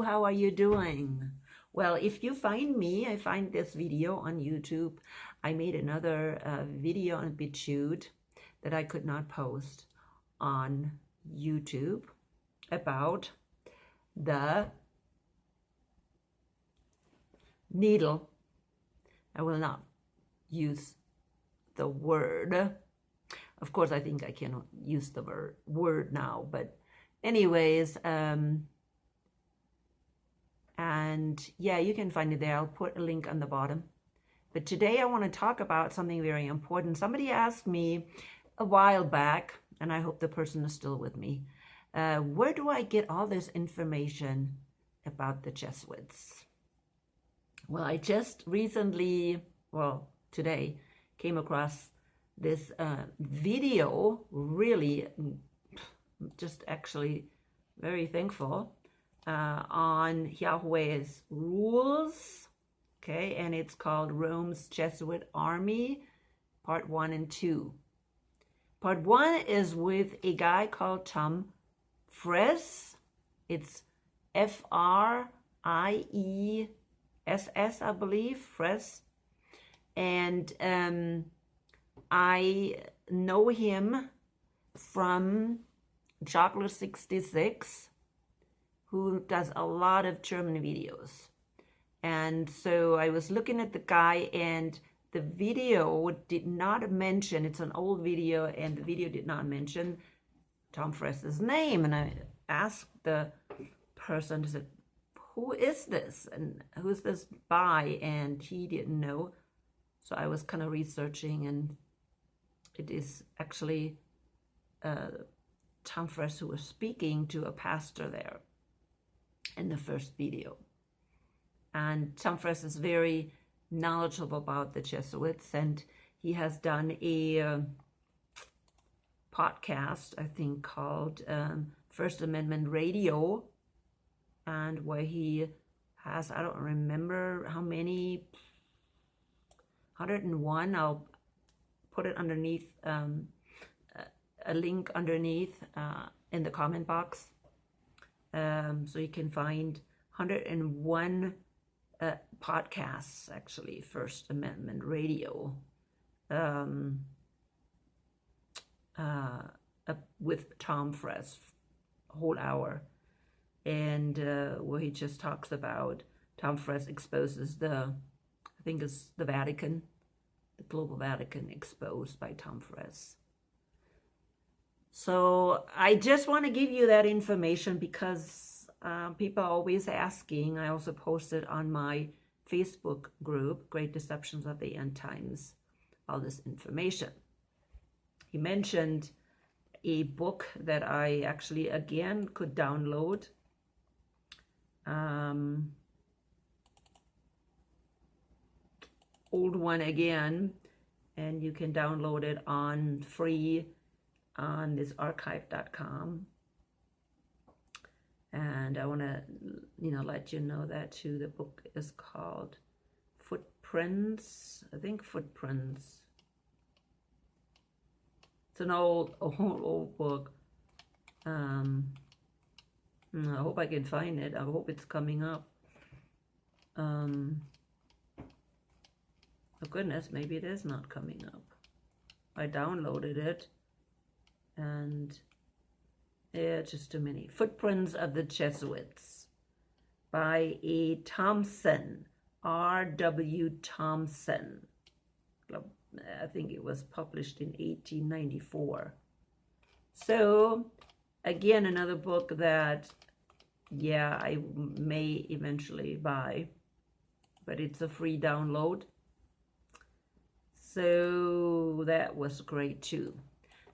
Hello, how are you doing? Well, if you find me, I find this video on YouTube. I made another video on BitChute that I could not post on YouTube about the needle. I will not use the word. Of course, I think I cannot use the word now, but anyways, and yeah, you can find it there. I'll put a link on the bottom. But today I want to talk about something very important. Somebody asked me a while back, and I hope the person is still with me, where do I get all this information about the Jesuits? Well, I just recently, well, today, came across this video, really just actually very thankful, on Yahweh's rules, okay, and it's called Rome's Jesuit Army, part 1 and 2. Part 1 is with a guy called Tom Friess. It's Friess, I believe, Friess. And I know him from Chocolate 66, who does a lot of German videos. And so I was looking at the guy, and the video did not mention, it's an old video, and the video did not mention Tom Friess's name. And I asked the person, I said, who is this? And who's this by? And he didn't know. So I was kind of researching, and it is actually Tom Friess who was speaking to a pastor there in the first video. And Tom Friess is very knowledgeable about the Jesuits, and he has done a podcast, I think, called First Amendment Radio, and where he has, I don't remember how many, 101, I'll put it underneath, a link underneath in the comment box. So you can find 101 podcasts, actually, First Amendment Radio, with Tom Friess, a whole hour, and where he just talks about, Tom Friess exposes I think it's the Vatican, the global Vatican exposed by Tom Friess. So I just want to give you that information because people are always asking. I also posted on my Facebook group, Great Deceptions of the End Times, all this information. He mentioned a book that I actually, again, could download. Old one again, and you can download it on free on this archive.com. And I want to, let you know that too. The book is called Footprints. I think Footprints. It's an old book. I hope I can find it. I hope it's coming up. Oh goodness, maybe it is not coming up. I downloaded it, and yeah, just too many. Footprints of the Jesuits by A. Thompson, R.W. Thompson. I think it was published in 1894. So, again, another book that, yeah, I may eventually buy, but it's a free download. So that was great too.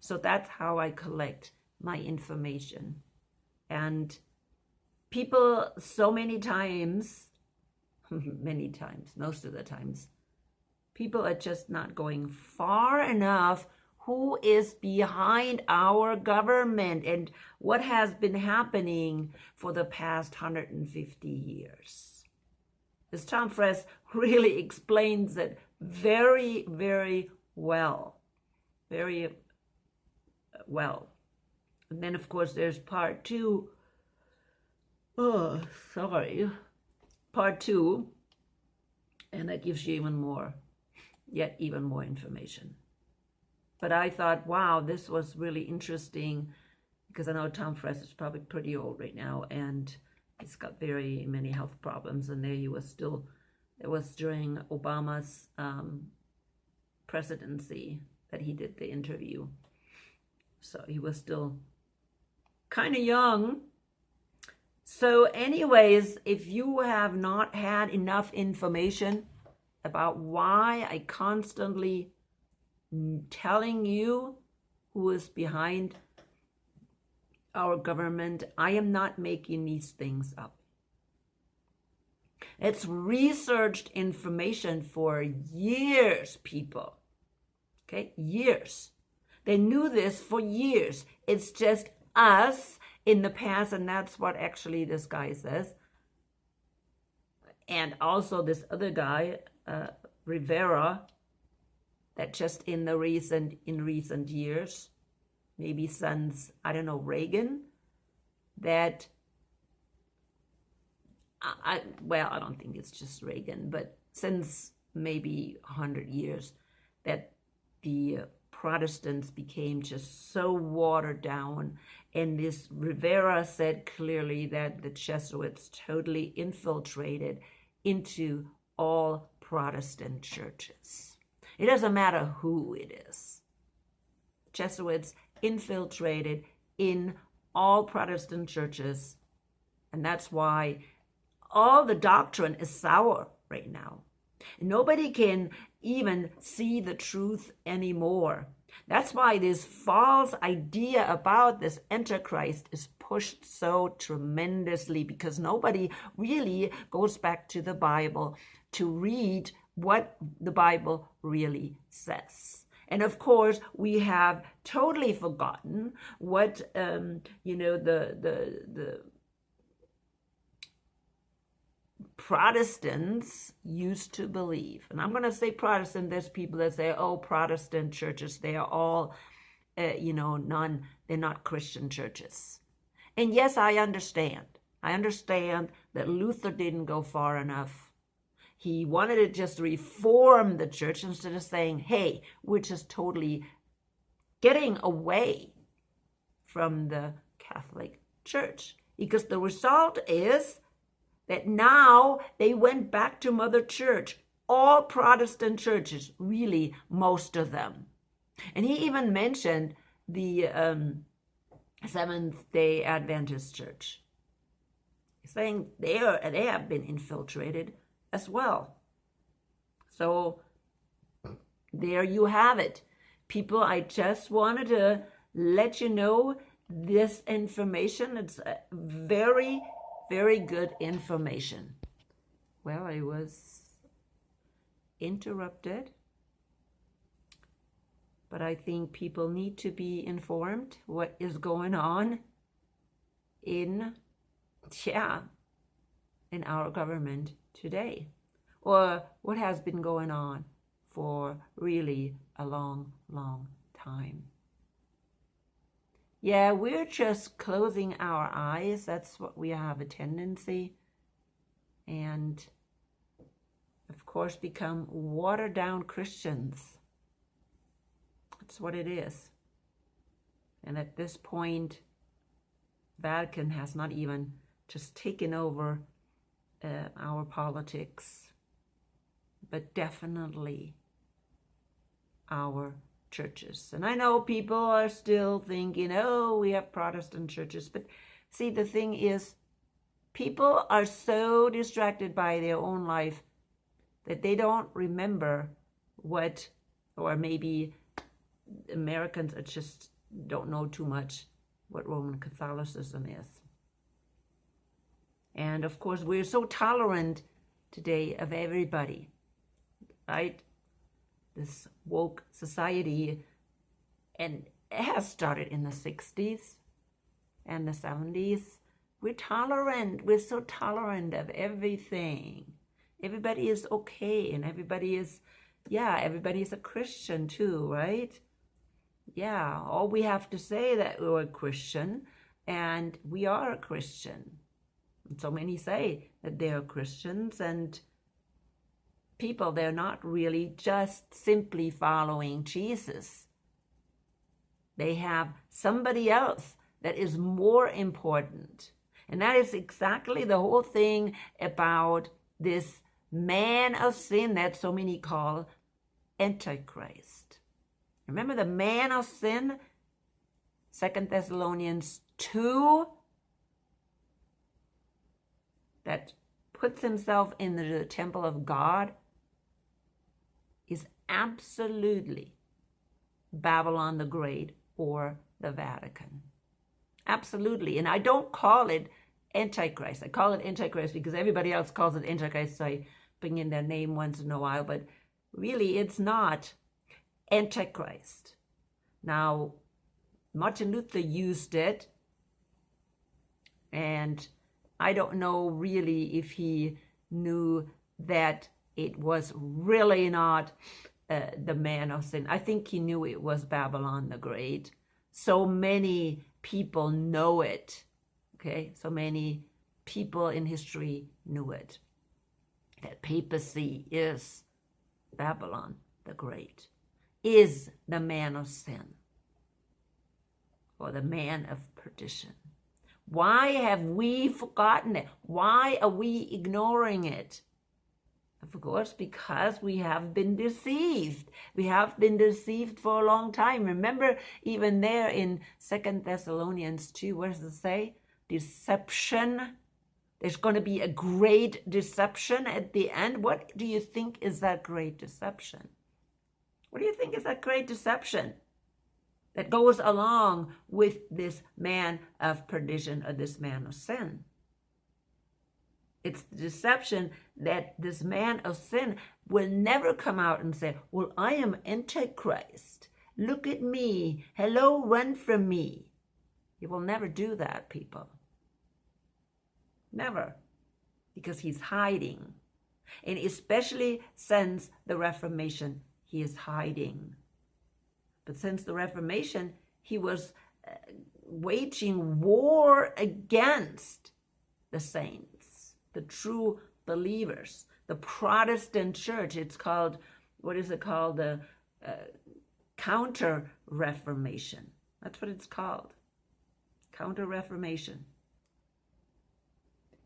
So that's how I collect my information. And people so many times, most of the times, people are just not going far enough. Who is behind our government and what has been happening for the past 150 years? As Tom Friess really explains it very, very well. Very well. And then, of course, there's part 2, Oh, sorry. Part 2, and that gives you even more information. But I thought, wow, this was really interesting, because I know Tom Friess is probably pretty old right now, and he's got very many health problems, and it was during Obama's presidency that he did the interview. So he was still kind of young. So anyways, if you have not had enough information about why I constantly telling you who is behind our government, I am not making these things up. It's researched information for years, people. Okay, years. They knew this for years. It's just us in the past, and that's what actually this guy says. And also this other guy, Rivera, that just in recent years, maybe since, I don't know, Reagan, that I don't think it's just Reagan, but since maybe 100 years, that the Protestants became just so watered down. And this Rivera said clearly that the Jesuits totally infiltrated into all Protestant churches. It doesn't matter who it is. Jesuits infiltrated in all Protestant churches, and that's why all the doctrine is sour right now. Nobody can even see the truth anymore. That's why this false idea about this Antichrist is pushed so tremendously, because nobody really goes back to the Bible to read what the Bible really says. And of course, we have totally forgotten what the Protestants used to believe. And I'm going to say Protestant. There's people that say, oh, Protestant churches, they are all, they're not Christian churches. And yes, I understand. I understand that Luther didn't go far enough. He wanted to just reform the church instead of saying, hey, we're just totally getting away from the Catholic Church. Because the result is that now they went back to Mother Church. All Protestant churches, really, most of them. And he even mentioned the Seventh-day Adventist Church, saying they have been infiltrated as well. So there you have it. People, I just wanted to let you know this information. It's very, very good information. Well, I was interrupted, but I think people need to be informed what is going on in our government today, or what has been going on for really a long, long time. Yeah, we're just closing our eyes. That's what we have a tendency. And, of course, become watered down Christians. That's what it is. And at this point, Vatican has not even just taken over our politics, but definitely our churches. And I know people are still thinking, oh, we have Protestant churches. But see, the thing is, people are so distracted by their own life that they don't remember what, or maybe Americans are just don't know too much what Roman Catholicism is. And of course, we're so tolerant today of everybody, right? This woke society, and it has started in the 60s and the 70s. We're tolerant. We're so tolerant of everything. Everybody is okay, and everybody is a Christian too, right? Yeah, all we have to say that we're a Christian, and we are a Christian. So many say that they are Christians, and people, they're not really just simply following Jesus. They have somebody else that is more important. And that is exactly the whole thing about this man of sin that so many call Antichrist. Remember the man of sin? 2 Thessalonians 2, that puts himself in the temple of God, is absolutely Babylon the Great or the Vatican. Absolutely. And I don't call it Antichrist. I call it Antichrist because everybody else calls it Antichrist, so I bring in their name once in a while, but really it's not Antichrist. Now, Martin Luther used it, and I don't know really if he knew that it was really not the man of sin. I think he knew it was Babylon the Great. So many people know it, okay? So many people in history knew it, that papacy is Babylon the Great, is the man of sin, or the man of perdition. Why have we forgotten it? Why are we ignoring it? Of course, because we have been deceived. We have been deceived for a long time. Remember, even there in 2 Thessalonians 2, what does it say? Deception. There's going to be a great deception at the end. What do you think is that great deception? What do you think is that great deception that goes along with this man of perdition or this man of sin? It's the deception that this man of sin will never come out and say, well, I am Antichrist. Look at me. Hello, run from me. He will never do that, people. Never. Because he's hiding. And especially since the Reformation, he is hiding. But since the Reformation, he was waging war against the saints, the true believers, the Protestant church. It's called, what is it called? The Counter-Reformation. That's what it's called. Counter-Reformation.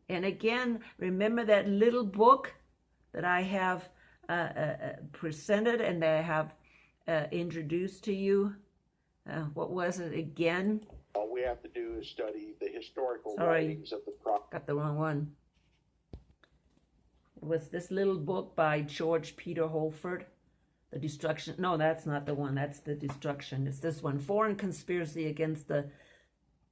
And again, remember that little book that I have presented and that I have introduced to you? What was it again? All we have to do is study the historical writings of the prophet. Got the wrong one. It was this little book by George Peter Holford, The Destruction. No, that's not the one. That's The Destruction. It's this one, Foreign Conspiracy Against the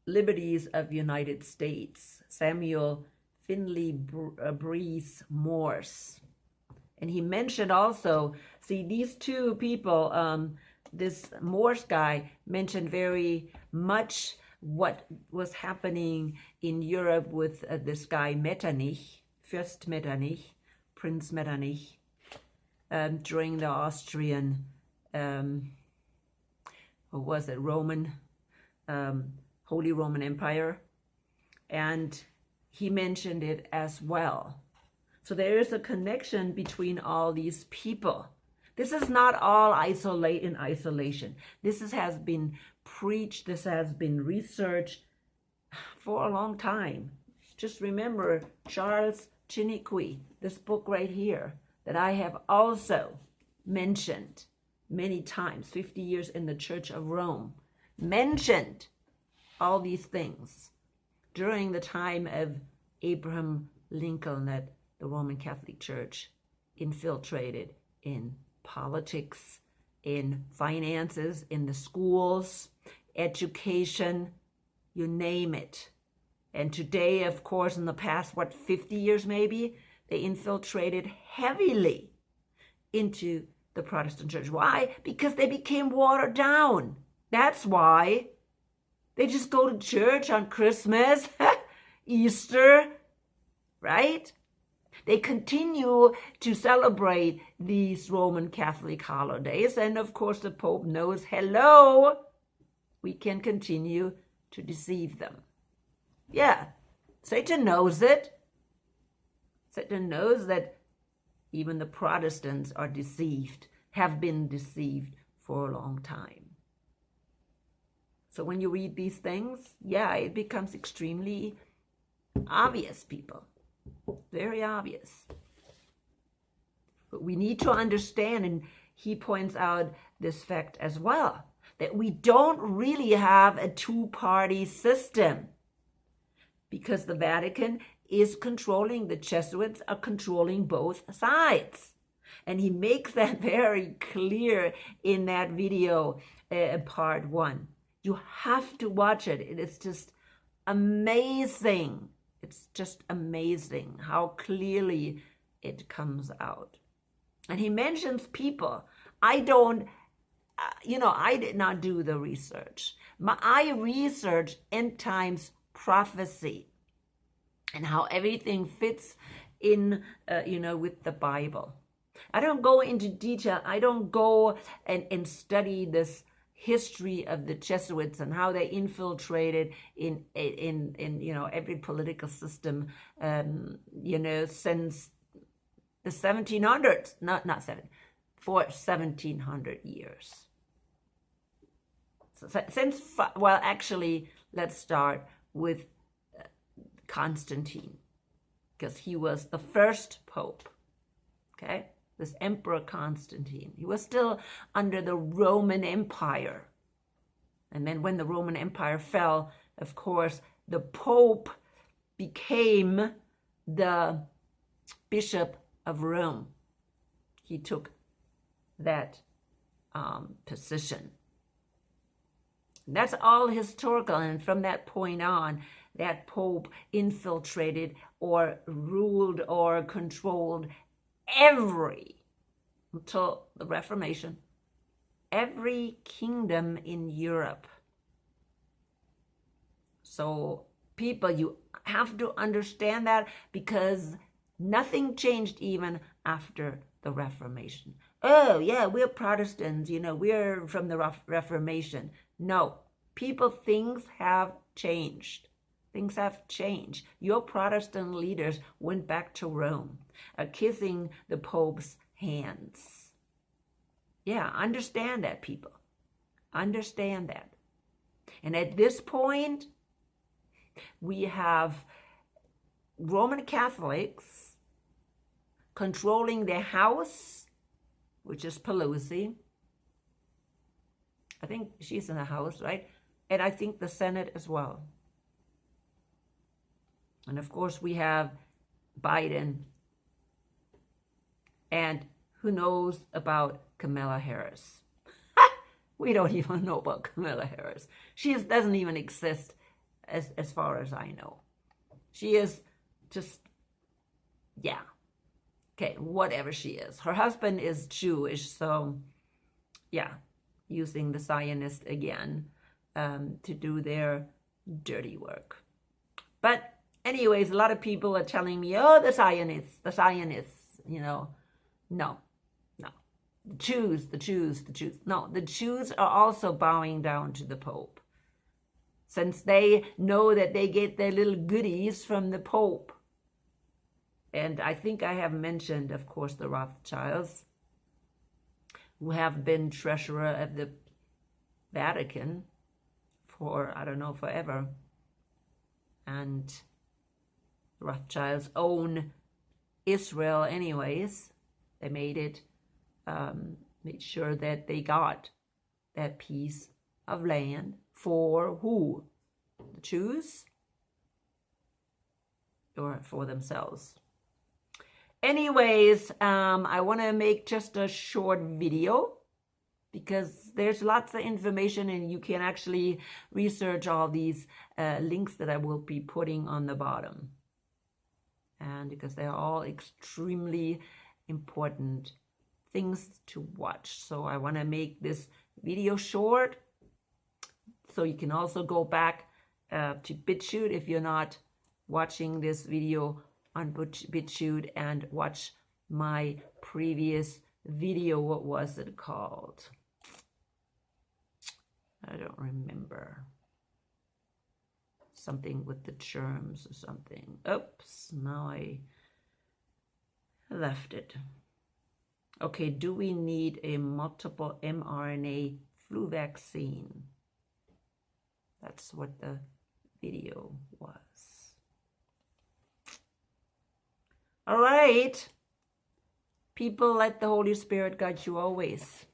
Liberties of the United States. Samuel Finley Breese Morse. And he mentioned also, see, these two people, this Morse guy mentioned very much what was happening in Europe with this guy Metternich, Fürst Metternich, Prince Metternich, during the Austrian, what was it, Holy Roman Empire. And he mentioned it as well. So there is a connection between all these people. This is not all in isolation. This has been preached, this has been researched for a long time. Just remember Charles Chiniquy, this book right here, that I have also mentioned many times, 50 years in the Church of Rome, mentioned all these things during the time of Abraham Lincoln, that the Roman Catholic Church infiltrated in politics, in finances, in the schools, education, you name it. And today, of course, in the past, 50 years maybe, they infiltrated heavily into the Protestant church. Why? Because they became watered down. That's why. They just go to church on Christmas, Easter, right? They continue to celebrate these Roman Catholic holidays. And of course, the Pope knows, hello, we can continue to deceive them. Yeah, Satan knows it. Satan knows that even the Protestants are deceived, have been deceived for a long time. So when you read these things, yeah, it becomes extremely obvious, people. Very obvious. But we need to understand, and he points out this fact as well, that we don't really have a two-party system, because the Vatican is controlling, the Jesuits are controlling both sides. And he makes that very clear in that video, part 1. You have to watch it. It is just amazing. It's just amazing how clearly it comes out. And he mentions people. I did not do the research. I researched end times prophecy and how everything fits in, with the Bible. I don't go into detail. I don't go and study this history of the Jesuits and how they infiltrated in every political system, since the 1700s, for 1700 years. Actually, let's start with Constantine, because he was the first pope, okay? This Emperor Constantine. He was still under the Roman Empire. And then when the Roman Empire fell, of course, the Pope became the Bishop of Rome. He took that position. That's all historical, and from that point on, that Pope infiltrated or ruled or controlled until the Reformation, every kingdom in Europe. So people, you have to understand that, because nothing changed even after the Reformation. Oh yeah, we're Protestants, we're from the Reformation. No, people, things have changed. Things have changed. Your Protestant leaders went back to Rome, kissing the Pope's hands. Yeah, understand that, people. Understand that. And at this point, we have Roman Catholics controlling the House, which is Pelosi. I think she's in the House, right? And I think the Senate as well. And of course, we have Biden. And who knows about Kamala Harris? We don't even know about Kamala Harris. She doesn't even exist as far as I know. She is just, yeah. Okay, whatever she is. Her husband is Jewish, so yeah, using the Zionists again to do their dirty work. But anyways, a lot of people are telling me, oh, the Zionists, no. The Jews. No, the Jews are also bowing down to the Pope, since they know that they get their little goodies from the Pope. And I think I have mentioned, of course, the Rothschilds, who have been treasurer of the Vatican for, I don't know, forever. And the Rothschilds own Israel anyways. They made sure that they got that piece of land for who? The Jews? Or for themselves? Anyways, I want to make just a short video, because there's lots of information and you can actually research all these links that I will be putting on the bottom. And because they are all extremely important things to watch. So I want to make this video short, so you can also go back to BitChute if you're not watching this video on BitChute, and watch my previous video. What was it called? I don't remember. something with the germs or something. Oops, now I left it. Okay, do we need a multiple mRNA flu vaccine? That's what the video was. All right. People, let the Holy Spirit guide you always.